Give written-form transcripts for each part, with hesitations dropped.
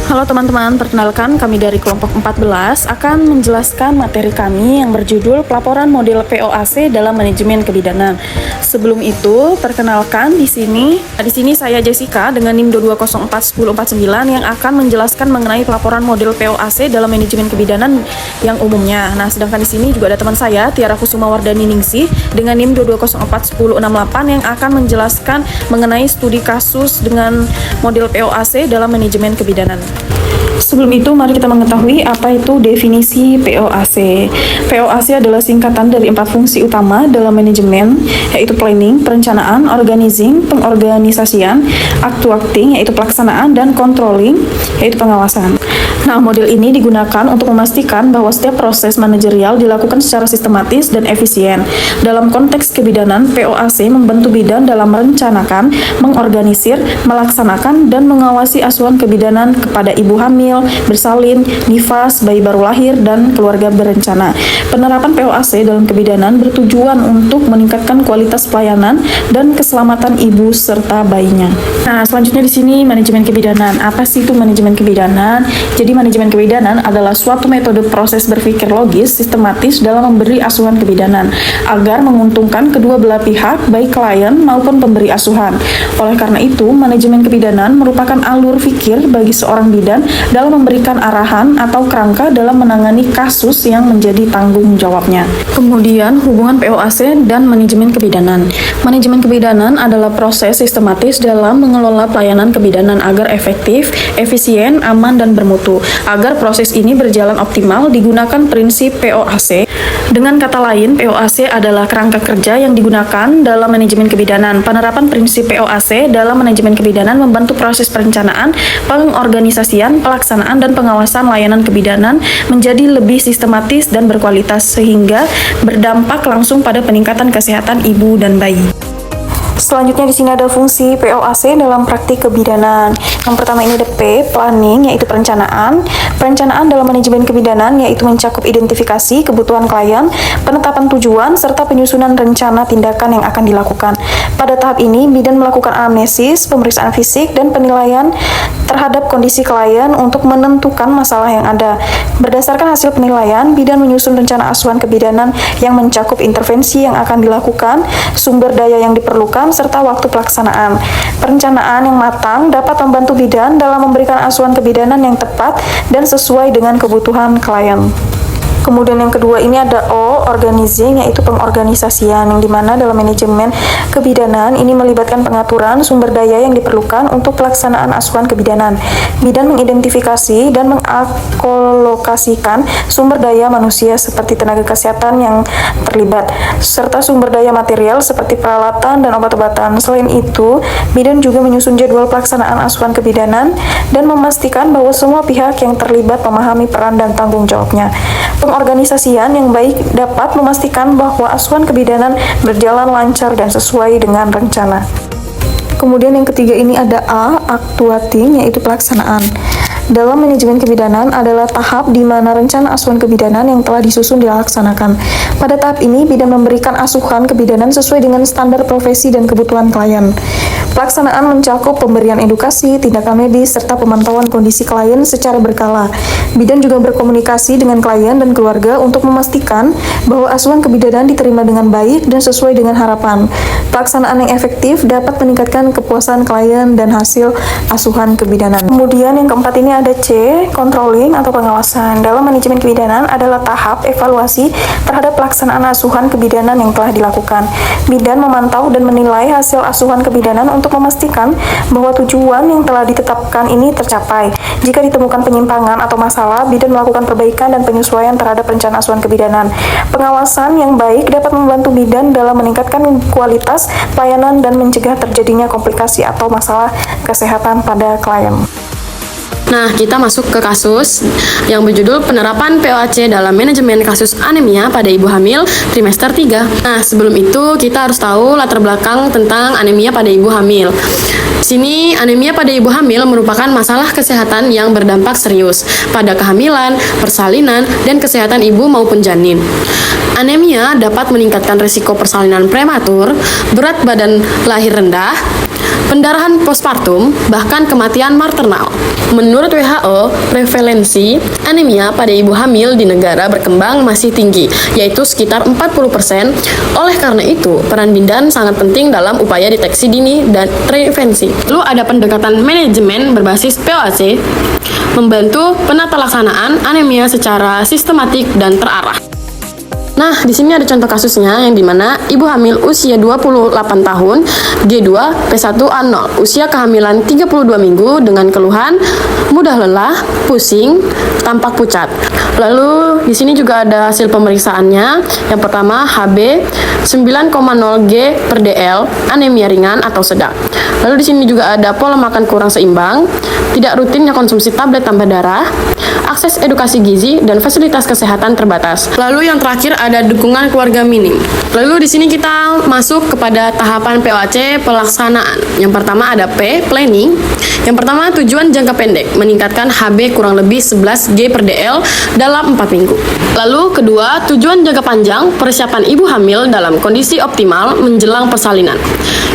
Halo teman-teman, perkenalkan kami dari kelompok 14 akan menjelaskan materi kami yang berjudul Pelaporan Model POAC dalam Manajemen Kebidanan. Sebelum itu, perkenalkan di sini saya Jessica dengan NIM 2204149 yang akan menjelaskan mengenai pelaporan model POAC dalam manajemen kebidanan yang umumnya. Nah, sedangkan di sini juga ada teman saya Tiara Kusuma Wardani Ningsih dengan NIM 2204168 yang akan menjelaskan mengenai studi kasus dengan model POAC dalam manajemen kebidanan. Sebelum itu, mari kita mengetahui apa itu definisi POAC. POAC adalah singkatan dari 4 fungsi utama dalam manajemen, yaitu planning, perencanaan, organizing, pengorganisasian, actuating, yaitu pelaksanaan, dan controlling, yaitu pengawasan. Nah, model ini digunakan untuk memastikan bahwa setiap proses manajerial dilakukan secara sistematis dan efisien. Dalam konteks kebidanan, POAC membantu bidan dalam merencanakan, mengorganisir, melaksanakan, dan mengawasi asuhan kebidanan kepada ibu hamil, bersalin, nifas, bayi baru lahir, dan keluarga berencana. Penerapan POAC dalam kebidanan bertujuan untuk meningkatkan kualitas pelayanan dan keselamatan ibu serta bayinya. Nah, selanjutnya di sini manajemen kebidanan. Apa sih itu manajemen kebidanan? Jadi manajemen kebidanan adalah suatu metode proses berpikir logis, sistematis dalam memberi asuhan kebidanan agar menguntungkan kedua belah pihak, baik klien maupun pemberi asuhan. Oleh karena itu, manajemen kebidanan merupakan alur pikir bagi seorang bidan dalam memberikan arahan atau kerangka dalam menangani kasus yang menjadi tanggung jawabnya. Kemudian, hubungan POAC dan manajemen kebidanan. Manajemen kebidanan adalah proses sistematis dalam mengelola pelayanan kebidanan agar efektif, efisien, aman, dan bermutu. Agar proses ini berjalan optimal, digunakan prinsip POAC. Dengan kata lain, POAC adalah kerangka kerja yang digunakan dalam manajemen kebidanan. Penerapan prinsip POAC dalam manajemen kebidanan membantu proses perencanaan, pengorganisasian, pelaksanaan, dan pengawasan layanan kebidanan menjadi lebih sistematis dan berkualitas sehingga berdampak langsung pada peningkatan kesehatan ibu dan bayi. Selanjutnya di sini ada fungsi POAC dalam praktik kebidanan. Yang pertama ini ada P, planning, yaitu perencanaan. Perencanaan dalam manajemen kebidanan yaitu mencakup identifikasi kebutuhan klien, penetapan tujuan, serta penyusunan rencana tindakan yang akan dilakukan. Pada tahap ini, bidan melakukan anamnesis, pemeriksaan fisik, dan penilaian terhadap kondisi klien untuk menentukan masalah yang ada. Berdasarkan hasil penilaian, bidan menyusun rencana asuhan kebidanan yang mencakup intervensi yang akan dilakukan, sumber daya yang diperlukan, serta waktu pelaksanaan. Perencanaan yang matang dapat membantu bidan dalam memberikan asuhan kebidanan yang tepat dan sesuai dengan kebutuhan klien. Kemudian yang kedua ini ada O, organizing, yaitu pengorganisasian, yang dimana dalam manajemen kebidanan ini melibatkan pengaturan sumber daya yang diperlukan untuk pelaksanaan asuhan kebidanan. Bidan mengidentifikasi dan mengalokasikan sumber daya manusia seperti tenaga kesehatan yang terlibat, serta sumber daya material seperti peralatan dan obat-obatan. Selain itu, bidan juga menyusun jadwal pelaksanaan asuhan kebidanan dan memastikan bahwa semua pihak yang terlibat memahami peran dan tanggung jawabnya. Pengorganisasian yang baik dapat memastikan bahwa asuhan kebidanan berjalan lancar dan sesuai dengan rencana. Kemudian yang ketiga ini ada A, actuating, yaitu pelaksanaan. Dalam manajemen kebidanan adalah tahap di mana rencana asuhan kebidanan yang telah disusun dilaksanakan. Pada tahap ini, bidan memberikan asuhan kebidanan sesuai dengan standar profesi dan kebutuhan klien. Pelaksanaan mencakup pemberian edukasi, tindakan medis, serta pemantauan kondisi klien secara berkala. Bidan juga berkomunikasi dengan klien dan keluarga untuk memastikan bahwa asuhan kebidanan diterima dengan baik dan sesuai dengan harapan. Pelaksanaan yang efektif dapat meningkatkan kepuasan klien dan hasil asuhan kebidanan. Kemudian yang keempat ini ada C, controlling atau pengawasan. Dalam manajemen kebidanan adalah tahap evaluasi terhadap pelaksanaan asuhan kebidanan yang telah dilakukan. Bidan memantau dan menilai hasil asuhan kebidanan untuk memastikan bahwa tujuan yang telah ditetapkan ini tercapai. Jika ditemukan penyimpangan atau masalah, bidan melakukan perbaikan dan penyesuaian terhadap rencana asuhan kebidanan. Pengawasan yang baik dapat membantu bidan dalam meningkatkan kualitas pelayanan dan mencegah terjadinya komplikasi atau masalah kesehatan pada klien. Nah, kita masuk ke kasus yang berjudul penerapan POAC dalam manajemen kasus anemia pada ibu hamil trimester 3. Nah, sebelum itu kita harus tahu latar belakang tentang anemia pada ibu hamil. Sini, anemia pada ibu hamil merupakan masalah kesehatan yang berdampak serius pada kehamilan, persalinan, dan kesehatan ibu maupun janin. Anemia dapat meningkatkan risiko persalinan prematur, berat badan lahir rendah, pendarahan postpartum, bahkan kematian maternal. Menurut WHO, prevalensi anemia pada ibu hamil di negara berkembang masih tinggi, yaitu sekitar 40%. Oleh karena itu, peran bidan sangat penting dalam upaya deteksi dini dan prevensi. Lalu ada pendekatan manajemen berbasis POAC, membantu penata laksanaan anemia secara sistematik dan terarah. Nah, di sini ada contoh kasusnya yang dimana ibu hamil usia 28 tahun, G2, P1A0, usia kehamilan 32 minggu dengan keluhan mudah lelah, pusing, tampak pucat. Lalu di sini juga ada hasil pemeriksaannya. Yang pertama HB 9,0 G per DL, anemia ringan atau sedang. Lalu di sini juga ada pola makan kurang seimbang, tidak rutinnya konsumsi tablet tambah darah, akses edukasi gizi dan fasilitas kesehatan terbatas. Lalu yang terakhir ada dukungan keluarga minim. Lalu di sini kita masuk kepada tahapan POAC pelaksanaan. Yang pertama ada P, planning. Yang pertama tujuan jangka pendek, meningkatkan HB kurang lebih 11 G per DL dalam 4 minggu. Lalu kedua, tujuan jangka panjang, persiapan ibu hamil dalam kondisi optimal menjelang persalinan.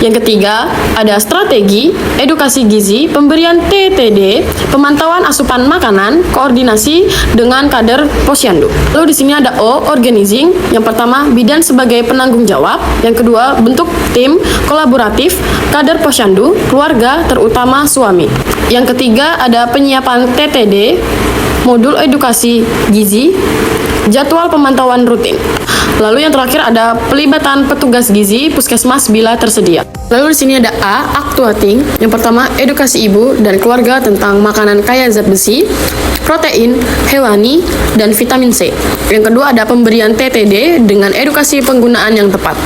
Yang ketiga, ada strategi, edukasi gizi, pemberian TTD, pemantauan asupan makanan, koordinasi dengan kader posyandu. Lalu di sini ada O, organizing. Yang pertama, bidan sebagai penanggung jawab. Yang kedua, bentuk tim kolaboratif, kader posyandu, keluarga, terutama suami. Yang ketiga, ada penyiapan TTD, modul edukasi gizi, jadwal pemantauan rutin. Lalu yang terakhir ada pelibatan petugas gizi puskesmas bila tersedia. Lalu di sini ada A, actuating. Yang pertama, edukasi ibu dan keluarga tentang makanan kaya zat besi, protein, hewani, dan vitamin C. Yang kedua ada pemberian TTD dengan edukasi penggunaan yang tepat.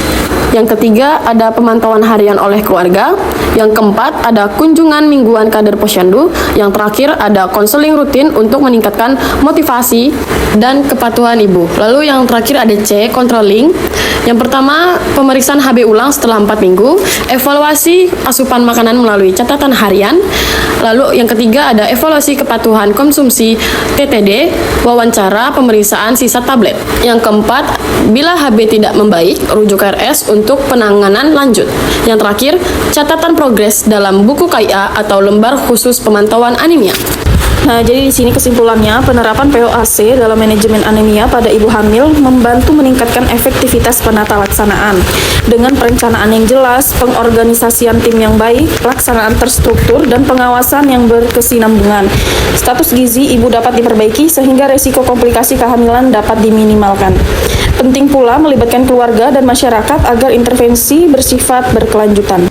Yang ketiga ada pemantauan harian oleh keluarga. Yang keempat ada kunjungan mingguan kader posyandu. Yang terakhir ada konseling rutin untuk meningkatkan motivasi dan kepatuhan ibu. Lalu yang terakhir ada C, controlling. Yang pertama pemeriksaan HB ulang setelah 4 minggu, evaluasi asupan makanan melalui catatan harian. Lalu yang ketiga ada evaluasi kepatuhan konsumsi TTD, wawancara, pemeriksaan sisa tablet. Yang keempat, bila HB tidak membaik, rujuk RS untuk penanganan lanjut. Yang terakhir, catatan progres dalam buku KIA atau lembar khusus pemantauan anemia. Nah, jadi di sini kesimpulannya, penerapan POAC dalam manajemen anemia pada ibu hamil membantu meningkatkan efektivitas penata laksanaan. Dengan perencanaan yang jelas, pengorganisasian tim yang baik, pelaksanaan terstruktur, dan pengawasan yang berkesinambungan, status gizi ibu dapat diperbaiki sehingga resiko komplikasi kehamilan dapat diminimalkan. Penting pula melibatkan keluarga dan masyarakat agar intervensi bersifat berkelanjutan.